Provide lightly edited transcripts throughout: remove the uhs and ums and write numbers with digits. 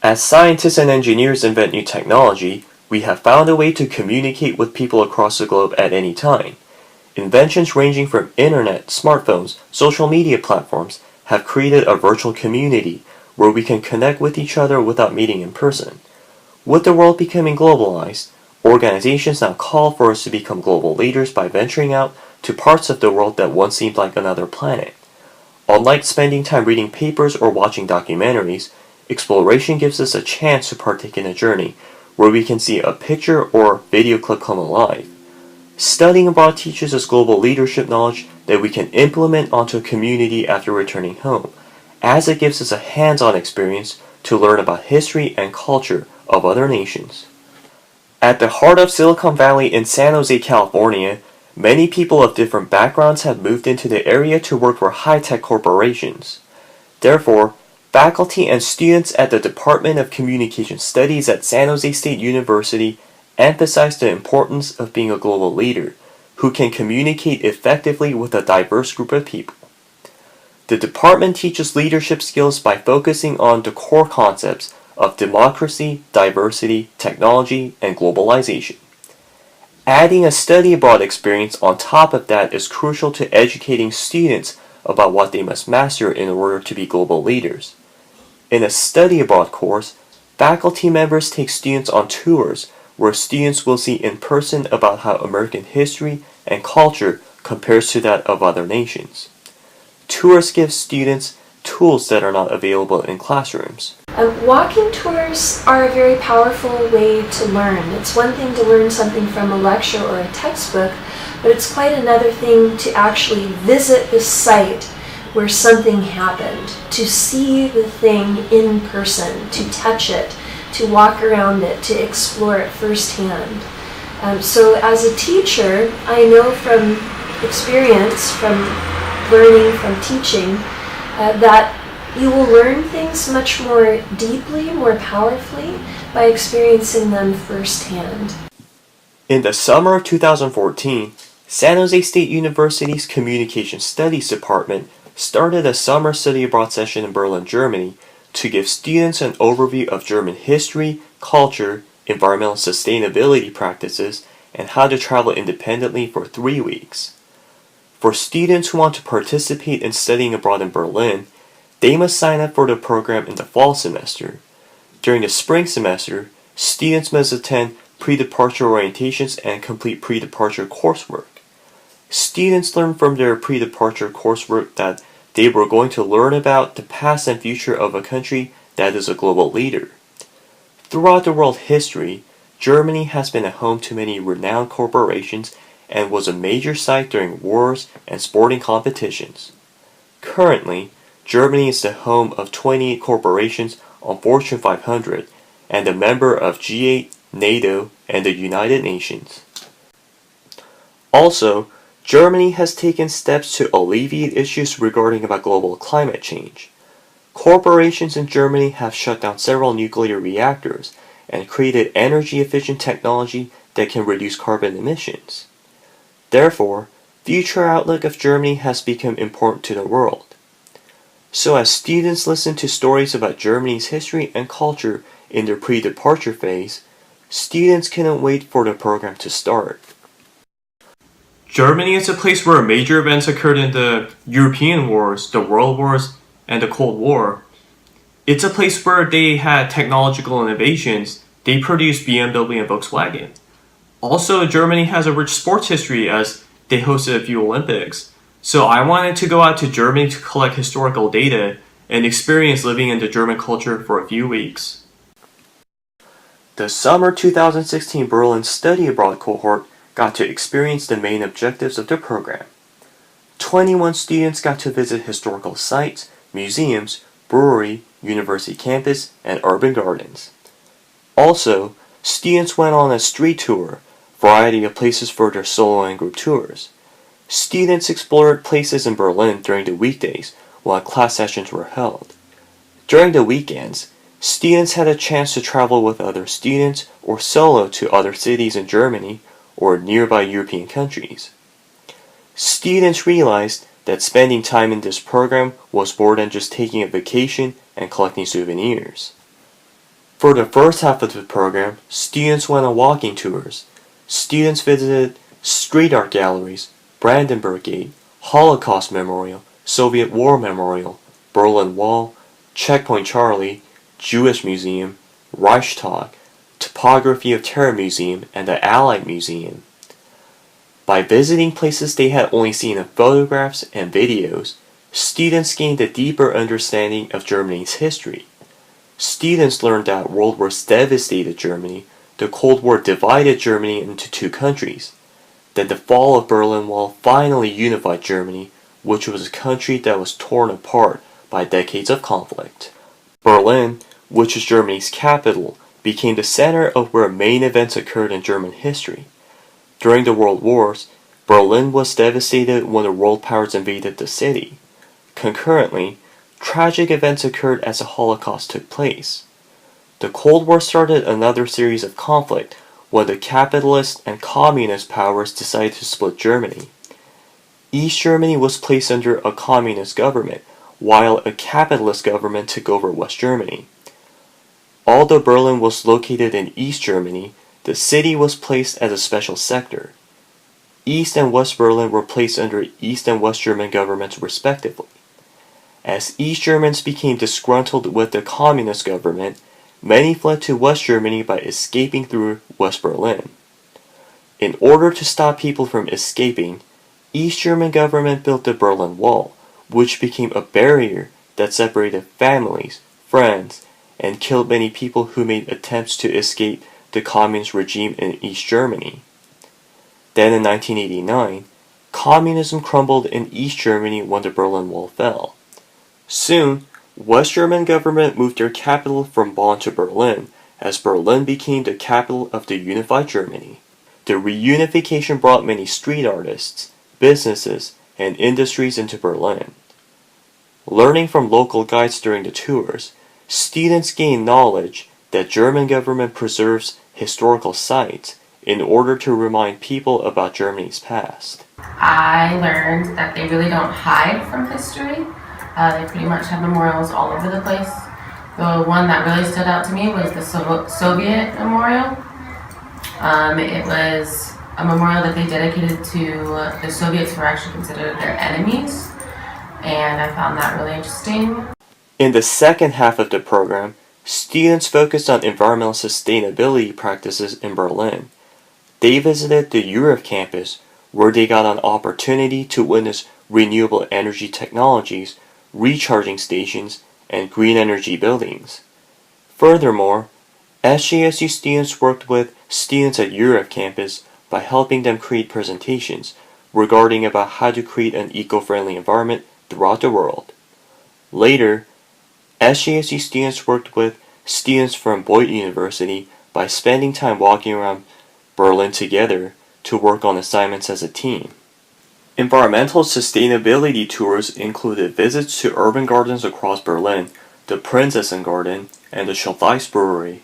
As scientists and engineers invent new technology, we have found a way to communicate with people across the globe at any time. Inventions ranging from internet, smartphones, social media platforms have created a virtual community where we can connect with each other without meeting in person. With the world becoming globalized, organizations now call for us to become global leaders by venturing out to parts of the world that once seemed like another planet. Unlike spending time reading papers or watching documentaries, exploration gives us a chance to partake in a journey where we can see a picture or video clip come alive. Studying abroad teaches us global leadership knowledge that we can implement onto a community after returning home, as it gives us a hands-on experience to learn about history and culture of other nations. At the heart of Silicon Valley in San Jose, California, many people of different backgrounds have moved into the area to work for high-tech corporations. Therefore, faculty and students at the Department of Communication Studies at San Jose State University emphasize the importance of being a global leader who can communicate effectively with a diverse group of people. The department teaches leadership skills by focusing on the core concepts of democracy, diversity, technology, and globalization. Adding a study abroad experience on top of that is crucial to educating students about what they must master in order to be global leaders. In a study abroad course, faculty members take students on tours where students will see in person about how American history and culture compares to that of other nations. Tours give students tools that are not available in classrooms. Walking tours are a very powerful way to learn. It's one thing to learn something from a lecture or a textbook, but it's quite another thing to actually visit the site where something happened, to see the thing in person, to touch it, to walk around it, to explore it firsthand. So as a teacher, I know from experience, from learning, from teaching, that you will learn things much more deeply, more powerfully, by experiencing them firsthand. In the summer of 2014, San Jose State University's Communication Studies Department started a summer study abroad session in Berlin, Germany, to give students an overview of German history, culture, environmental sustainability practices, and how to travel independently for 3 weeks. For students who want to participate in studying abroad in Berlin, they must sign up for the program in the fall semester. During the spring semester, students must attend pre-departure orientations and complete pre-departure coursework. Students learn from their pre-departure coursework that they were going to learn about the past and future of a country that is a global leader. Throughout the world history, Germany has been a home to many renowned corporations and was a major site during wars and sporting competitions. Currently, Germany is the home of 28 corporations on Fortune 500 and a member of G8, NATO, and the United Nations. Also, Germany has taken steps to alleviate issues regarding about global climate change. Corporations in Germany have shut down several nuclear reactors and created energy-efficient technology that can reduce carbon emissions. Therefore, future outlook of Germany has become important to the world. So as students listen to stories about Germany's history and culture in their pre-departure phase, students cannot wait for the program to start. Germany is a place where major events occurred in the European wars, the World Wars, and the Cold War. It's a place where they had technological innovations. They produced BMW and Volkswagen. Also, Germany has a rich sports history as they hosted a few Olympics. So I wanted to go out to Germany to collect historical data and experience living in the German culture for a few weeks. The summer 2016 Berlin study abroad cohort got to experience the main objectives of the program. 21 students got to visit historical sites, museums, brewery, university campus, and urban gardens. Also, students went on a street tour, variety of places for their solo and group tours. Students explored places in Berlin during the weekdays while class sessions were held. During the weekends, students had a chance to travel with other students or solo to other cities in Germany or nearby European countries. Students realized that spending time in this program was more than just taking a vacation and collecting souvenirs. For the first half of the program, students went on walking tours. Students visited street art galleries, Brandenburg Gate, Holocaust Memorial, Soviet War Memorial, Berlin Wall, Checkpoint Charlie, Jewish Museum, Reichstag, Topography of Terror Museum, and the Allied Museum. By visiting places they had only seen in photographs and videos, students gained a deeper understanding of Germany's history. Students learned that World Wars devastated Germany, the Cold War divided Germany into two countries, that the fall of Berlin Wall finally unified Germany, which was a country that was torn apart by decades of conflict. Berlin, which is Germany's capital, became the center of where main events occurred in German history. During the World Wars, Berlin was devastated when the world powers invaded the city. Concurrently, tragic events occurred as the Holocaust took place. The Cold War started another series of conflict when the capitalist and communist powers decided to split Germany. East Germany was placed under a communist government, while a capitalist government took over West Germany. Although Berlin was located in East Germany, the city was placed as a special sector. East and West Berlin were placed under East and West German governments respectively. As East Germans became disgruntled with the communist government, many fled to West Germany by escaping through West Berlin. In order to stop people from escaping, East German government built the Berlin Wall, which became a barrier that separated families, friends, and killed many people who made attempts to escape the communist regime in East Germany. Then in 1989, communism crumbled in East Germany when the Berlin Wall fell. Soon, West German government moved their capital from Bonn to Berlin, as Berlin became the capital of the unified Germany. The reunification brought many street artists, businesses, and industries into Berlin. Learning from local guides during the tours, students gained knowledge that German government preserves historical sites in order to remind people about Germany's past. I learned that they really don't hide from history. They pretty much have memorials all over the place. The one that really stood out to me was the Soviet memorial. It was a memorial that they dedicated to the Soviets who were actually considered their enemies, and I found that really interesting. In the second half of the program, students focused on environmental sustainability practices in Berlin. They visited the Europe campus, where they got an opportunity to witness renewable energy technologies, recharging stations, and green energy buildings. Furthermore, SJSU students worked with students at Europe campus by helping them create presentations regarding about how to create an eco-friendly environment throughout the world. Later, SJSU students worked with students from Boyd University by spending time walking around Berlin together to work on assignments as a team. Environmental sustainability tours included visits to urban gardens across Berlin, the Prinzessin Garden, and the Schultheiss Brewery.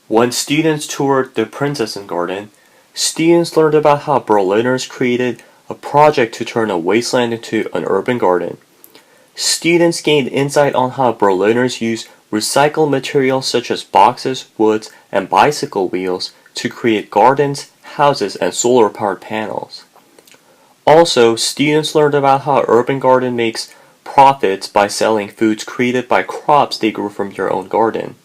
When students toured the Prinzessin Garden, students learned about how Berliners created a project to turn a wasteland into an urban garden. Students gained insight on how Berliners use recycled materials such as boxes, woods, and bicycle wheels to create gardens, houses, and solar-powered panels. Also, students learned about how Urban Garden makes profits by selling foods created by crops they grew from their own garden.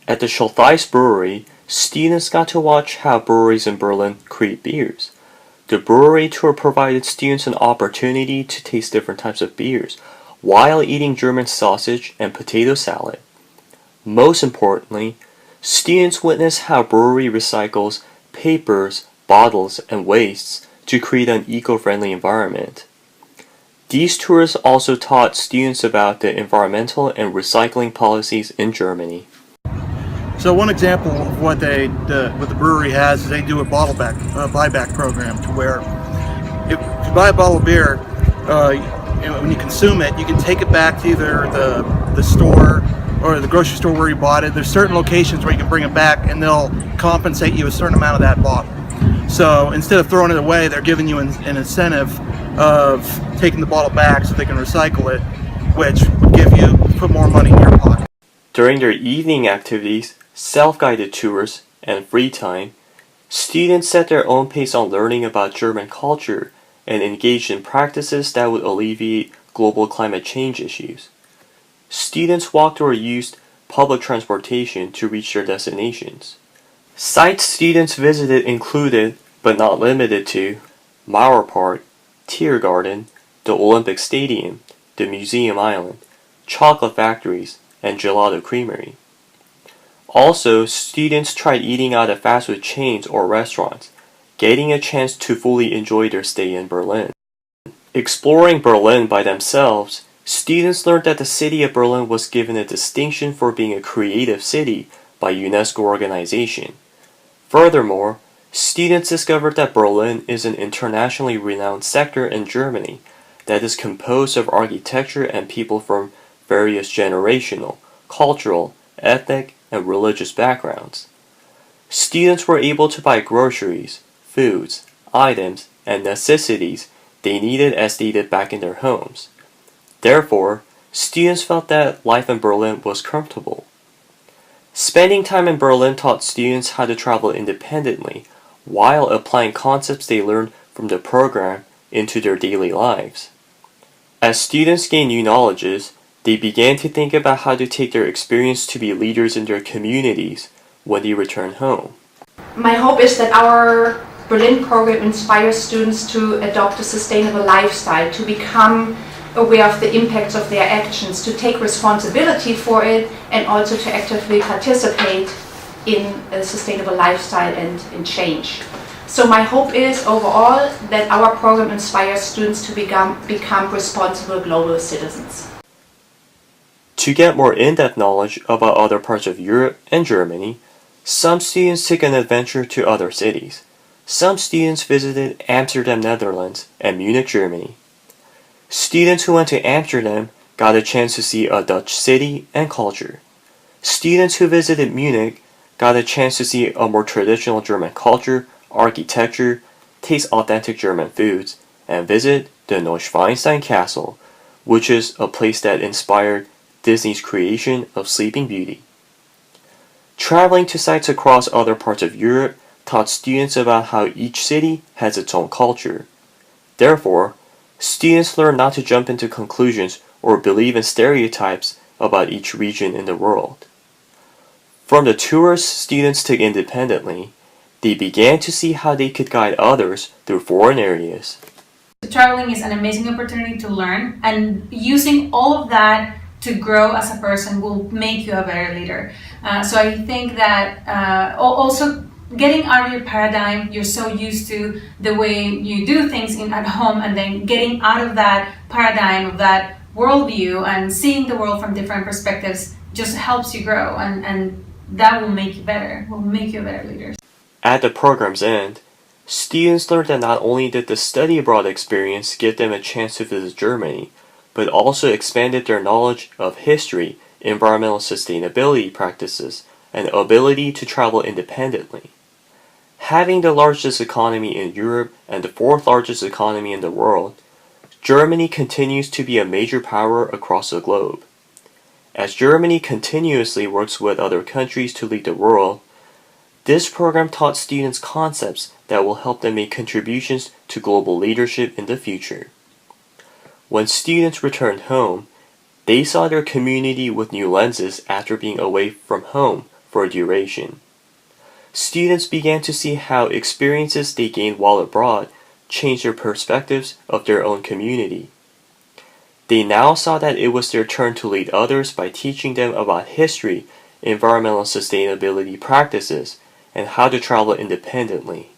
At the Schultheiss Brewery, students got to watch how breweries in Berlin create beers. The brewery tour provided students an opportunity to taste different types of beers, while eating German sausage and potato salad. Most importantly, students witnessed how brewery recycles papers, bottles, and wastes to create an eco-friendly environment. These tours also taught students about the environmental and recycling policies in Germany. So one example of what the brewery has is they do a buyback program, to where if you buy a bottle of beer, when you consume it, you can take it back to either the store or the grocery store where you bought it. There's certain locations where you can bring it back and they'll compensate you a certain amount of that bottle. So instead of throwing it away, they're giving you an incentive of taking the bottle back so they can recycle it, which would put more money in your pocket. During their evening activities, self-guided tours, and free time, students set their own pace on learning about German culture and engaged in practices that would alleviate global climate change issues. Students walked or used public transportation to reach their destinations. Sites students visited included, but not limited to, Mauer Park, Tiergarten, the Olympic Stadium, the Museum Island, chocolate factories, and gelato creamery. Also, students tried eating out at fast food chains or restaurants, getting a chance to fully enjoy their stay in Berlin. Exploring Berlin by themselves, students learned that the city of Berlin was given a distinction for being a creative city by UNESCO organization. Furthermore, students discovered that Berlin is an internationally renowned sector in Germany that is composed of architecture and people from various generational, cultural, ethnic, and religious backgrounds. Students were able to buy groceries, foods, items, and necessities they needed as they did back in their homes. Therefore, students felt that life in Berlin was comfortable. Spending time in Berlin taught students how to travel independently while applying concepts they learned from the program into their daily lives. As students gained new knowledges, they began to think about how to take their experience to be leaders in their communities when they return home. My hope is that our Berlin program inspires students to adopt a sustainable lifestyle, to become aware of the impacts of their actions, to take responsibility for it, and also to actively participate in a sustainable lifestyle and in change. So my hope is overall that our program inspires students to become responsible global citizens. To get more in-depth knowledge about other parts of Europe and Germany, some students took an adventure to other cities. Some students visited Amsterdam, Netherlands, and Munich, Germany. Students who went to Amsterdam got a chance to see a Dutch city and culture. Students who visited Munich got a chance to see a more traditional German culture, architecture, taste authentic German foods, and visit the Neuschwanstein Castle, which is a place that inspired Disney's creation of Sleeping Beauty. Traveling to sites across other parts of Europe taught students about how each city has its own culture. Therefore, students learned not to jump into conclusions or believe in stereotypes about each region in the world. From the tours students took independently, they began to see how they could guide others through foreign areas. Traveling is an amazing opportunity to learn, and using all of that to grow as a person will make you a better leader. So I think that also getting out of your paradigm, you're so used to the way you do things at home, and then getting out of that paradigm, of that worldview, and seeing the world from different perspectives just helps you grow, and that will make you better, will make you a better leader. At the program's end, students learned that not only did the study abroad experience give them a chance to visit Germany, but also expanded their knowledge of history, environmental sustainability practices, and ability to travel independently. Having the largest economy in Europe and the fourth largest economy in the world, Germany continues to be a major power across the globe. As Germany continuously works with other countries to lead the world, this program taught students concepts that will help them make contributions to global leadership in the future. When students returned home, they saw their community with new lenses after being away from home for a duration. Students began to see how experiences they gained while abroad changed their perspectives of their own community. They now saw that it was their turn to lead others by teaching them about history, environmental sustainability practices, and how to travel independently.